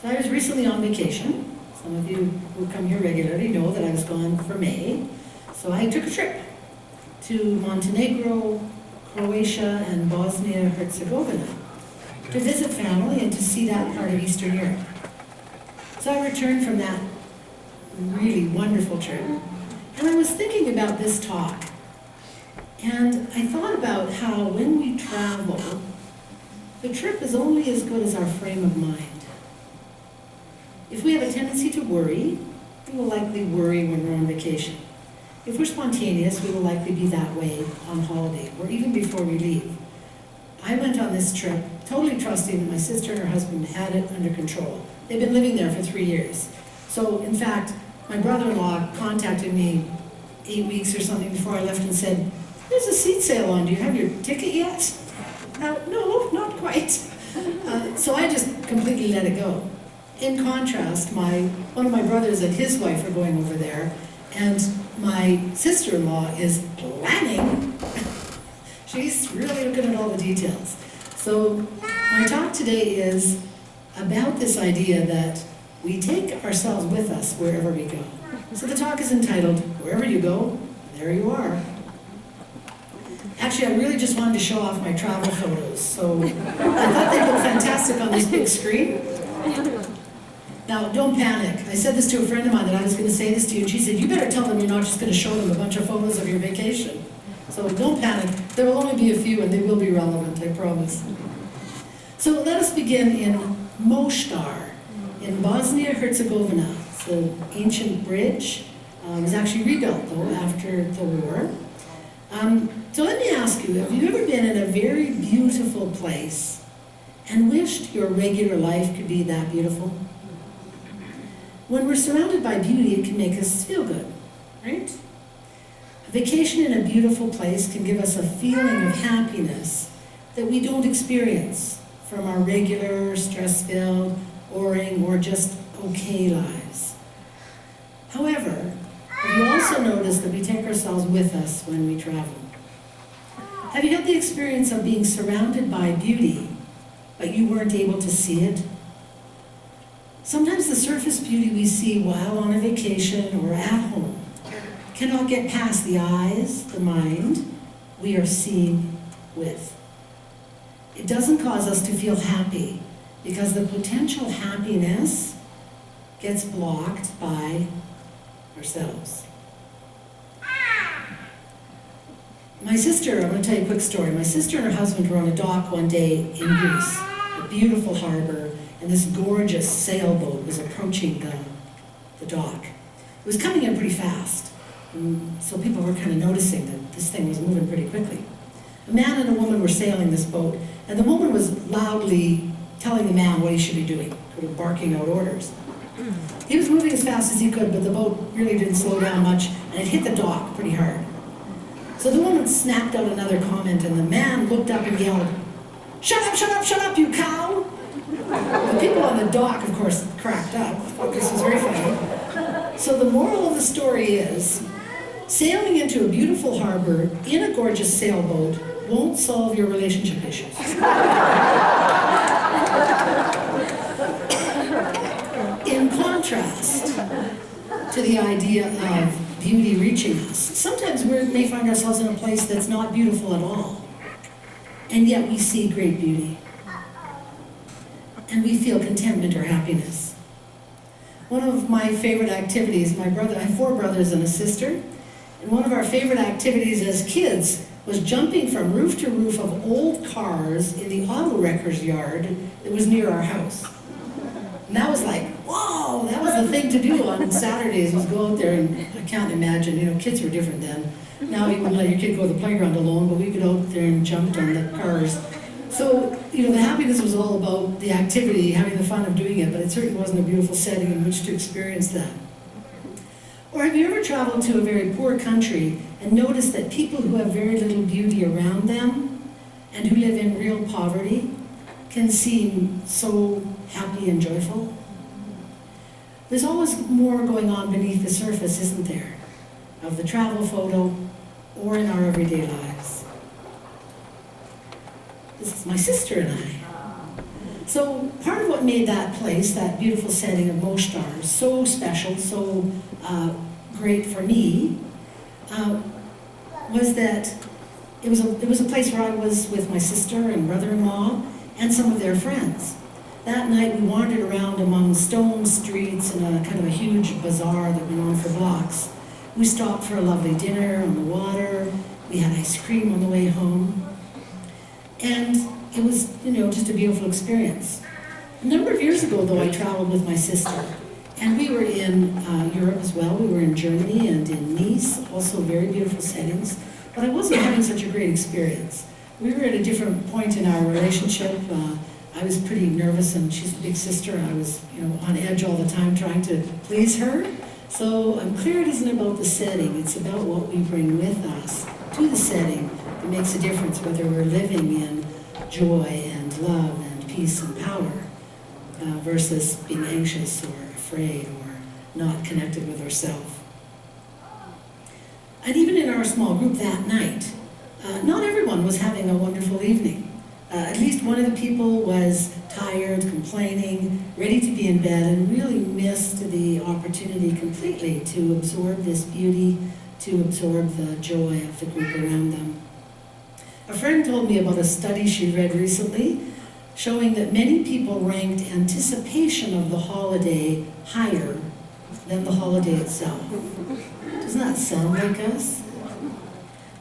So I was recently on vacation. Some of you who come here regularly know that I was gone for May. So I took a trip to Montenegro, Croatia, and Bosnia-Herzegovina to visit family and to see that part of Eastern Europe. So I returned from that really wonderful trip, and I was thinking about this talk. And I thought about how when we travel, the trip is only as good as our frame of mind. If we have a tendency to worry, we will likely worry when we're on vacation. If we're spontaneous, we will likely be that way on holiday, or even before we leave. I went on this trip totally trusting that my sister and her husband had it under control. They've been living there for 3 years. So, in fact, my brother-in-law contacted me 8 weeks or something before I left and said, "There's a seat sale on, do you have your ticket yet?" No, not quite. So I just completely let it go. In contrast, one of my brothers and his wife are going over there, and my sister-in-law is planning. She's really looking at all the details. So my talk today is about this idea that we take ourselves with us wherever we go. So the talk is entitled, "Wherever You Go, There You Are." Actually, I really just wanted to show off my travel photos, so I thought they'd look fantastic on this big screen. Now, don't panic. I said this to a friend of mine that I was going to say this to you, and she said, "You better tell them you're not just going to show them a bunch of photos of your vacation." So don't panic. There will only be a few, and they will be relevant, I promise. So let us begin in Mostar, in Bosnia-Herzegovina. It's an ancient bridge. It was actually rebuilt, though, after the war. So let me ask you, have you ever been in a very beautiful place and wished your regular life could be that beautiful? When we're surrounded by beauty, it can make us feel good, right? A vacation in a beautiful place can give us a feeling of happiness that we don't experience from our regular, stress-filled, boring, or just okay lives. However, have you also noticed that we take ourselves with us when we travel? Have you had the experience of being surrounded by beauty, but you weren't able to see it? Sometimes the surface beauty we see while on a vacation or at home cannot get past the eyes, the mind we are seeing with. It doesn't cause us to feel happy because the potential happiness gets blocked by ourselves. My sister, I'm going to tell you a quick story. My sister and her husband were on a dock one day in Greece, a beautiful harbor, and this gorgeous sailboat was approaching the dock. It was coming in pretty fast, and so people were kind of noticing that this thing was moving pretty quickly. A man and a woman were sailing this boat, and the woman was loudly telling the man what he should be doing, sort of barking out orders. He was moving as fast as he could, but the boat really didn't slow down much, and it hit the dock pretty hard. So the woman snapped out another comment, and the man looked up and yelled, "Shut up, shut up, shut up, you cow!" The people on the dock, of course, cracked up. Thought this was very funny. So the moral of the story is, sailing into a beautiful harbor in a gorgeous sailboat won't solve your relationship issues. In contrast to the idea of beauty reaching us, sometimes we may find ourselves in a place that's not beautiful at all, and yet we see great beauty, and we feel contentment or happiness. One of my favorite activities, I have 4 brothers and a sister, and one of our favorite activities as kids was jumping from roof to roof of old cars in the auto wrecker's yard that was near our house. And that was like, whoa, that was the thing to do on Saturdays, was go out there, and I can't imagine, kids were different then. Now you wouldn't let your kid go to the playground alone, but we could out there and jumped on the cars. So, the happiness was all about the activity, having the fun of doing it, but it certainly wasn't a beautiful setting in which to experience that. Or have you ever traveled to a very poor country and noticed that people who have very little beauty around them and who live in real poverty can seem so happy and joyful? There's always more going on beneath the surface, isn't there, of the travel photo or in our everyday lives. This is my sister and I. So part of what made that place, that beautiful setting of Mostar, so special, so great for me, was that it was a place where I was with my sister and brother-in-law and some of their friends. That night we wandered around among stone streets and a kind of a huge bazaar that went on for blocks. We stopped for a lovely dinner on the water. We had ice cream on the way home. And it was, just a beautiful experience. A number of years ago, though, I traveled with my sister. And we were in Europe as well. We were in Germany and in Nice, also very beautiful settings. But I wasn't having such a great experience. We were at a different point in our relationship. I was pretty nervous, and she's a big sister, and I was, on edge all the time trying to please her. So I'm clear it isn't about the setting, it's about what we bring with us to the setting that makes a difference, whether we're living in joy and love and peace and power versus being anxious or afraid or not connected with ourselves. And even in our small group that night, not everyone was having a wonderful evening. At least one of the people was tired, complaining, ready to be in bed, and really missed the opportunity completely to absorb this beauty, to absorb the joy of the group around them. A friend told me about a study she read recently showing that many people ranked anticipation of the holiday higher than the holiday itself. Doesn't that sound like us?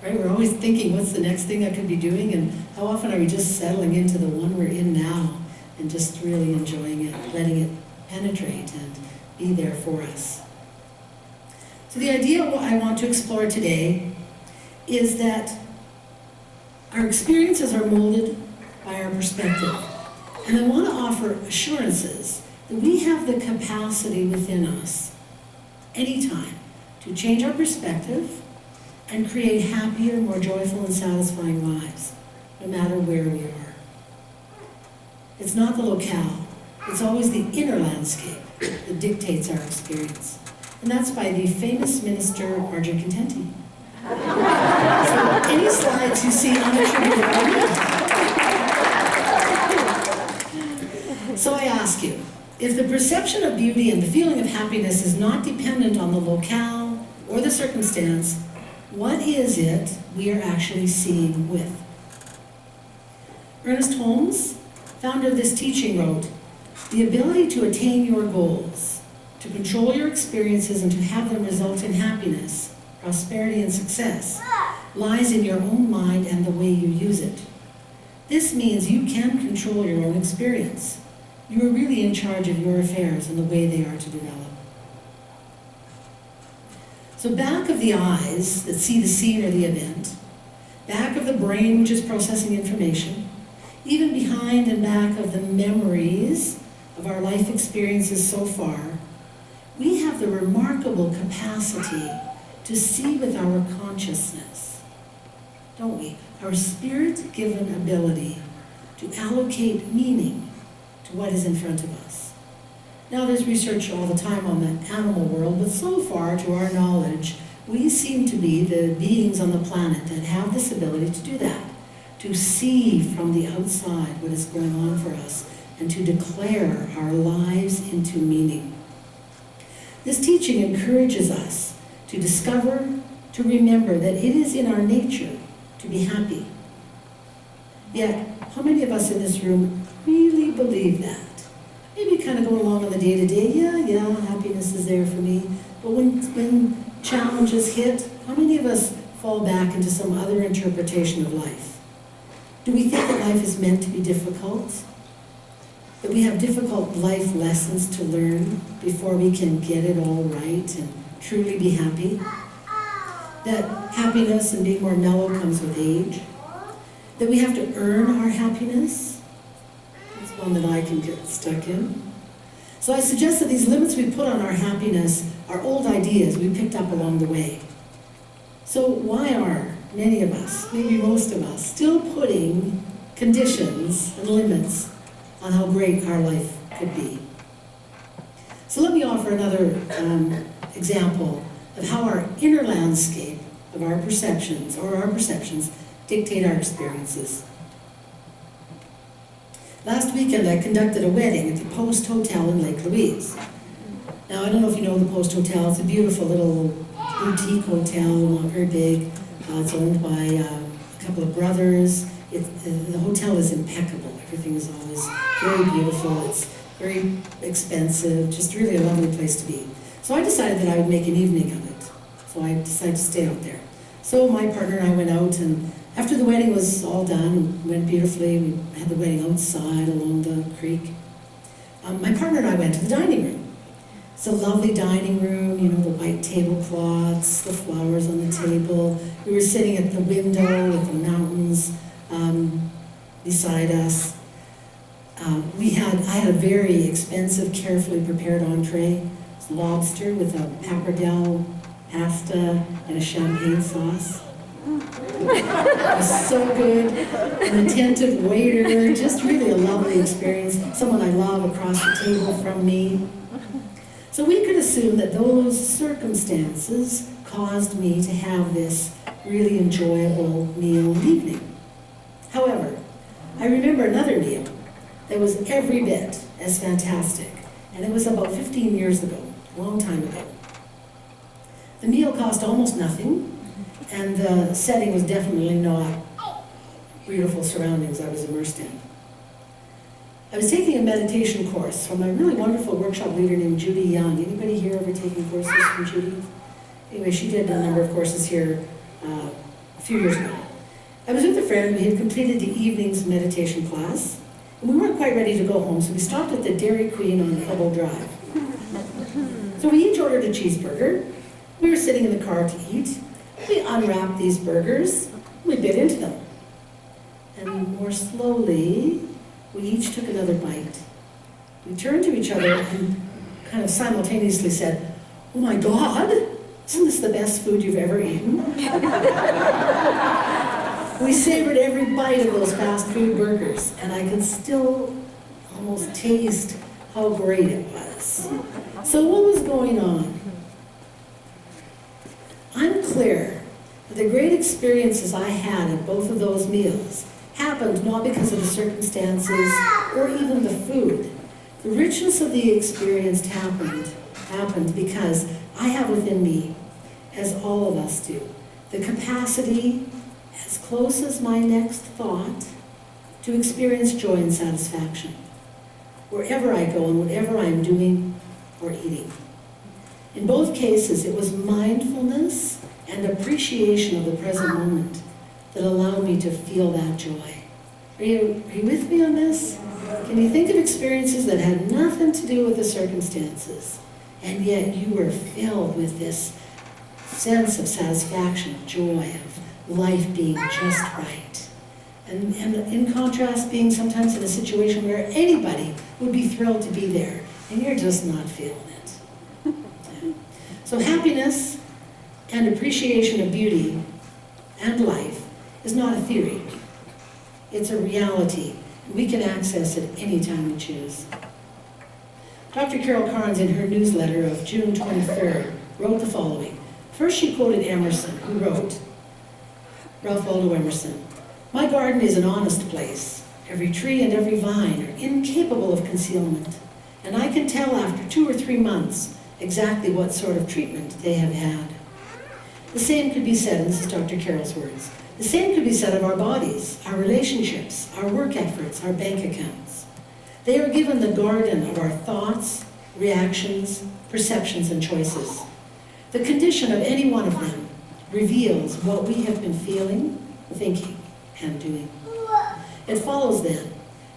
Right? We're always thinking, what's the next thing I could be doing? And how often are we just settling into the one we're in now and just really enjoying it, letting it penetrate and be there for us? So the idea what I want to explore today is that our experiences are molded by our perspective. And I want to offer assurances that we have the capacity within us, anytime, to change our perspective and create happier, more joyful and satisfying lives, no matter where we are. It's not the locale, it's always the inner landscape that dictates our experience. And that's by the famous minister, Marjorie Contenti. So any slides you see unattributed are me. So I ask you, if the perception of beauty and the feeling of happiness is not dependent on the locale or the circumstance, what is it we are actually seeing with? Ernest Holmes, founder of this teaching, wrote, "The ability to attain your goals, to control your experiences and to have them result in happiness, prosperity and success, lies in your own mind and the way you use it. This means you can control your own experience. You are really in charge of your affairs and the way they are to develop." So back of the eyes that see the scene or the event, back of the brain which is processing information, even behind and back of the memories of our life experiences so far, we have the remarkable capacity to see with our consciousness, don't we? Our spirit-given ability to allocate meaning to what is in front of us. Now, there's research all the time on the animal world, but so far, to our knowledge, we seem to be the beings on the planet that have this ability to do that, to see from the outside what is going on for us, and to declare our lives into meaning. This teaching encourages us to discover, to remember that it is in our nature to be happy. Yet, how many of us in this room really believe that? Maybe kind of going along on the day-to-day, yeah, happiness is there for me. But when challenges hit, how many of us fall back into some other interpretation of life? Do we think that life is meant to be difficult? That we have difficult life lessons to learn before we can get it all right and truly be happy? That happiness and being more mellow comes with age? That we have to earn our happiness? It's one that I can get stuck in. So I suggest that these limits we put on our happiness are old ideas we picked up along the way. So why are many of us, maybe most of us, still putting conditions and limits on how great our life could be? So let me offer another example of how our inner landscape of our perceptions dictate our experiences. Last weekend, I conducted a wedding at the Post Hotel in Lake Louise. Now, I don't know if you know the Post Hotel. It's a beautiful little boutique hotel, not very big. It's owned by a couple of brothers. The hotel is impeccable. Everything is always very beautiful. It's very expensive, just really a lovely place to be. So I decided that I would make an evening of it. So I decided to stay out there. So my partner and I went out, and after the wedding was all done, went beautifully, we had the wedding outside along the creek. My partner and I went to the dining room. It's a lovely dining room, you know, the white tablecloths, the flowers on the table. We were sitting at the window with the mountains beside us. I had a very expensive, carefully prepared entree. It's lobster with a pappardelle pasta and a champagne sauce. It was so good. An attentive waiter, just really a lovely experience. Someone I love across the table from me. So we could assume that those circumstances caused me to have this really enjoyable meal and evening. However, I remember another meal that was every bit as fantastic, and it was about 15 years ago, a long time ago. The meal cost almost nothing, and the setting was definitely not beautiful surroundings I was immersed in. I was taking a meditation course from a really wonderful workshop leader named Judy Young. Anybody here ever taken courses from Judy? Anyway, she did a number of courses here a few years ago. I was with a friend. We had completed the evening's meditation class, and we weren't quite ready to go home, so we stopped at the Dairy Queen on Elbow Drive. So we each ordered a cheeseburger. We were sitting in the car to eat. We unwrapped these burgers. We bit into them. And more slowly, we each took another bite. We turned to each other and kind of simultaneously said, "Oh my God, isn't this the best food you've ever eaten?" We savored every bite of those fast food burgers, and I could still almost taste how great it was. So what was going on? I'm clear that the great experiences I had at both of those meals happened not because of the circumstances or even the food. The richness of the experience happened because I have within me, as all of us do, the capacity, as close as my next thought, to experience joy and satisfaction wherever I go and whatever I'm doing or eating. In both cases, it was mindfulness and appreciation of the present moment that allowed me to feel that joy. Are you with me on this? Can you think of experiences that had nothing to do with the circumstances, and yet you were filled with this sense of satisfaction, of joy, of life being just right? And in contrast, being sometimes in a situation where anybody would be thrilled to be there, and you're just not feeling it. Yeah. So happiness and appreciation of beauty and life is not a theory. It's a reality. We can access it anytime we choose. Dr. Carol Carnes, in her newsletter of June 23rd, wrote the following. First, she quoted Emerson, who wrote, Ralph Waldo Emerson, "My garden is an honest place. Every tree and every vine are incapable of concealment, and I can tell after 2 or 3 months exactly what sort of treatment they have had." The same could be said, and this is Dr. Carol's words, the same could be said of our bodies, our relationships, our work efforts, our bank accounts. They are given the garden of our thoughts, reactions, perceptions, and choices. The condition of any one of them reveals what we have been feeling, thinking, and doing. It follows then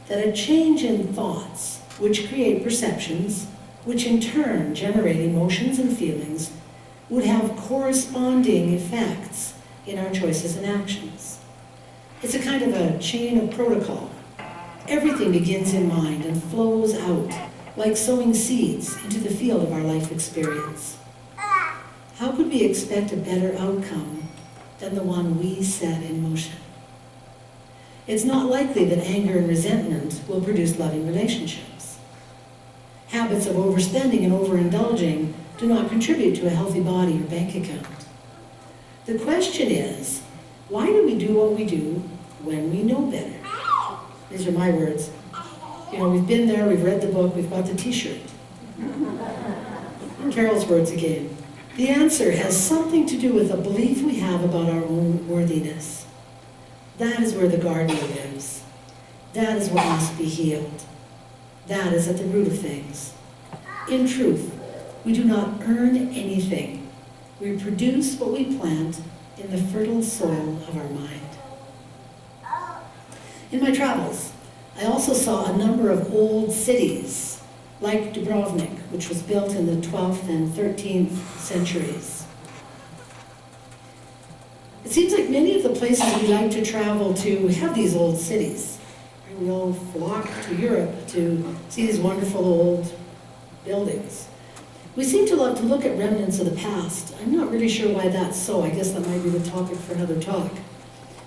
that a change in thoughts, which create perceptions, which in turn generate emotions and feelings, would have corresponding effects in our choices and actions. It's a kind of a chain of protocol. Everything begins in mind and flows out like sowing seeds into the field of our life experience. How could we expect a better outcome than the one we set in motion? It's not likely that anger and resentment will produce loving relationships. Habits of overspending and overindulging do not contribute to a healthy body or bank account. The question is, why do we do what we do when we know better? These are my words. You know, we've been there, we've read the book, we've got the t-shirt. Carol's words again. The answer has something to do with a belief we have about our own worthiness. That is where the gardener lives. That is what must be healed. That is at the root of things. In truth, we do not earn anything. We produce what we plant in the fertile soil of our mind. In my travels, I also saw a number of old cities, like Dubrovnik, which was built in the 12th and 13th centuries. It seems like many of the places we like to travel to have these old cities. We all flock to Europe to see these wonderful old buildings. We seem to love to look at remnants of the past. I'm not really sure why that's so. I guess that might be the topic for another talk.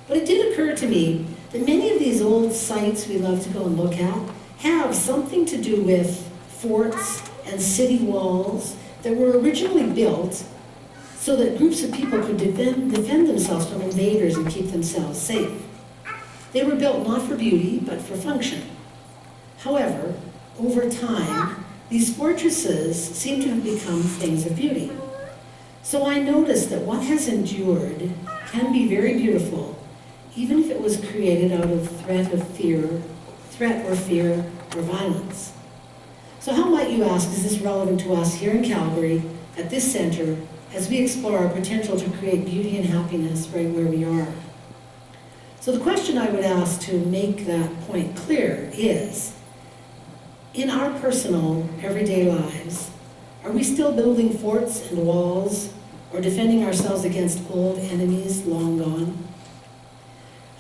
But it did occur to me that many of these old sites we love to go and look at have something to do with forts and city walls that were originally built so that groups of people could defend themselves from invaders and keep themselves safe. They were built not for beauty, but for function. However, over time, these fortresses seem to have become things of beauty. So I noticed that what has endured can be very beautiful, even if it was created out of threat or fear or violence. So how might you ask, is this relevant to us here in Calgary, at this center, as we explore our potential to create beauty and happiness right where we are? So the question I would ask to make that point clear is, in our personal, everyday lives, are we still building forts and walls or defending ourselves against old enemies long gone?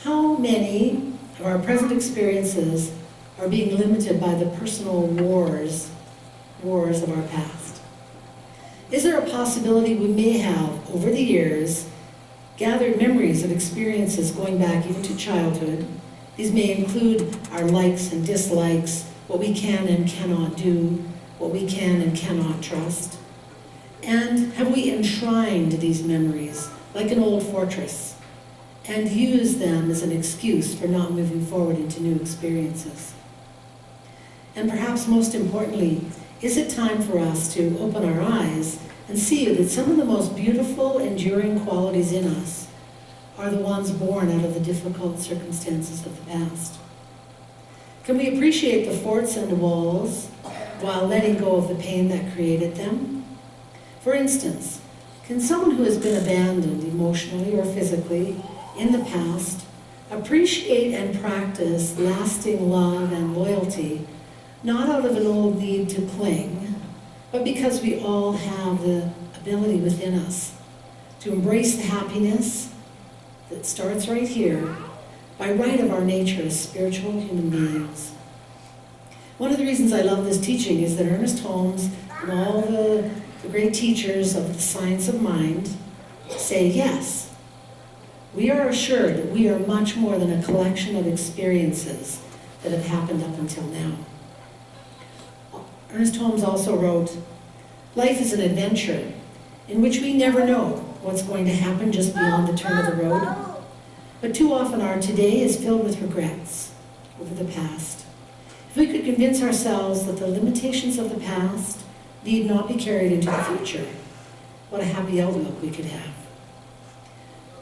How many of our present experiences are being limited by the personal wars of our past? Is there a possibility we may have, over the years, gathered memories of experiences going back even to childhood? These may include our likes and dislikes, what we can and cannot do, what we can and cannot trust. And have we enshrined these memories like an old fortress and used them as an excuse for not moving forward into new experiences? And perhaps most importantly, is it time for us to open our eyes and see that some of the most beautiful, enduring qualities in us are the ones born out of the difficult circumstances of the past? Can we appreciate the forts and walls while letting go of the pain that created them? For instance, can someone who has been abandoned emotionally or physically in the past appreciate and practice lasting love and loyalty, not out of an old need to cling, but because we all have the ability within us to embrace the happiness that starts right here by right of our nature as spiritual human beings? One of the reasons I love this teaching is that Ernest Holmes and all the great teachers of the science of mind say, yes, we are assured that we are much more than a collection of experiences that have happened up until now. Ernest Holmes also wrote, life is an adventure in which we never know what's going to happen just beyond the turn of the road. But too often our today is filled with regrets over the past. If we could convince ourselves that the limitations of the past need not be carried into the future, what a happy outlook we could have.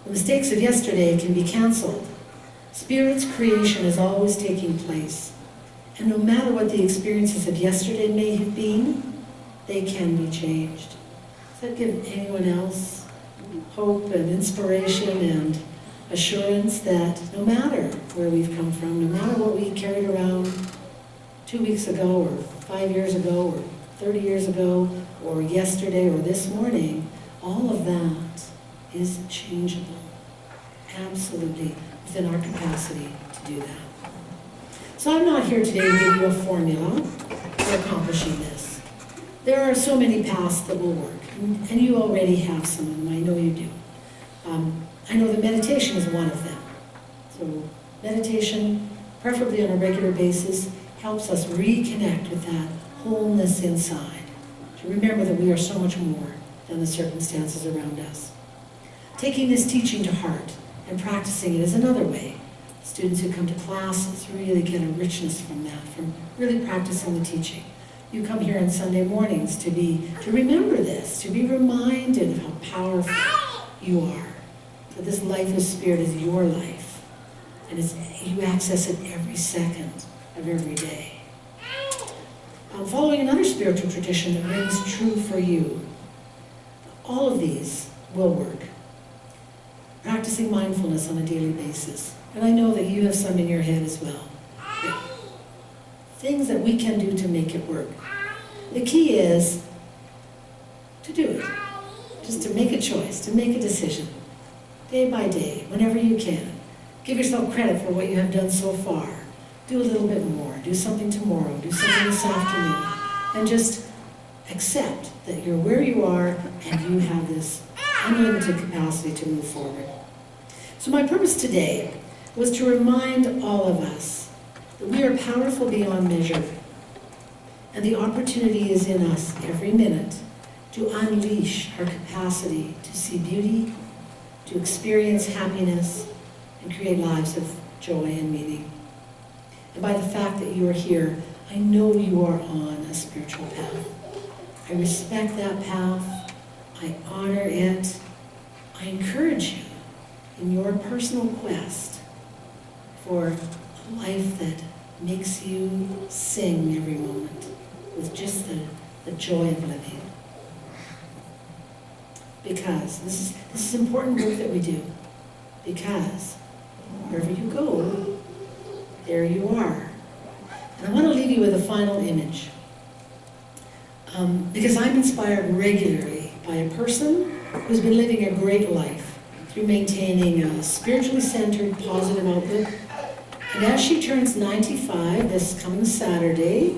The mistakes of yesterday can be canceled. Spirit's creation is always taking place. And no matter what the experiences of yesterday may have been, they can be changed. Does that give anyone else hope and inspiration and assurance that no matter where we've come from, no matter what we carried around 2 weeks ago or 5 years ago or 30 years ago or yesterday or this morning, all of that is changeable, absolutely within our capacity to do that. So I'm not here today to give you a formula for accomplishing this. There are so many paths that will work, and you already have some of them, I know you do. I know that meditation is one of them. So meditation, preferably on a regular basis, helps us reconnect with that wholeness inside, to remember that we are so much more than the circumstances around us. Taking this teaching to heart and practicing it is another way. Students who come to classes really get a richness from that, from really practicing the teaching. You come here on Sunday mornings to remember this, to be reminded of how powerful you are. That this life of spirit is your life. And you access it every second of every day. Following another spiritual tradition that rings true for you. All of these will work. Practicing mindfulness on a daily basis. And I know that you have some in your head as well. Things that we can do to make it work. The key is to do it. Just to make a choice, to make a decision. Day by day, whenever you can. Give yourself credit for what you have done so far. Do a little bit more. Do something tomorrow. Do something this afternoon. And just accept that you're where you are and you have this unlimited capacity to move forward. So my purpose today was to remind all of us that we are powerful beyond measure. And the opportunity is in us every minute to unleash our capacity to see beauty, to experience happiness, and create lives of joy and meaning. And by the fact that you are here, I know you are on a spiritual path. I respect that path. I honor it. I encourage you in your personal quest for a life that makes you sing every moment with just the joy of living. Because this is important work that we do. Because wherever you go, there you are. And I want to leave you with a final image. Because I'm inspired regularly by a person who's been living a great life through maintaining a spiritually centered, positive outlook. And as she turns 95 this coming Saturday,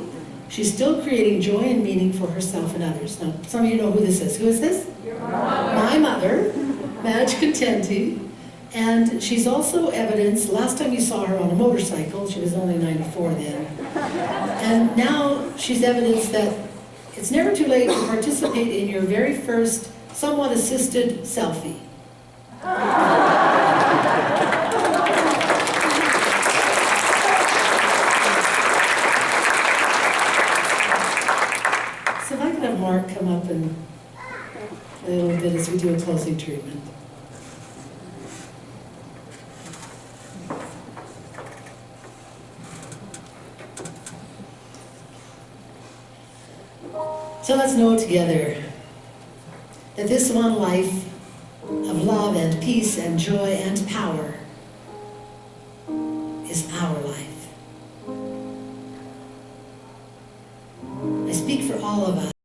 she's still creating joy and meaning for herself and others. Now, some of you know who this is. Who is this? Your mother. My mother, Madge Contenti. And she's also evidence, last time you saw her on a motorcycle, she was only 94 then. And now she's evidence that it's never too late to participate in your very first, somewhat assisted selfie. So if I could have Mark come up and a little bit as we do a closing treatment. So let's know together that this one life of love and peace and joy and power is our life. I speak for all of us.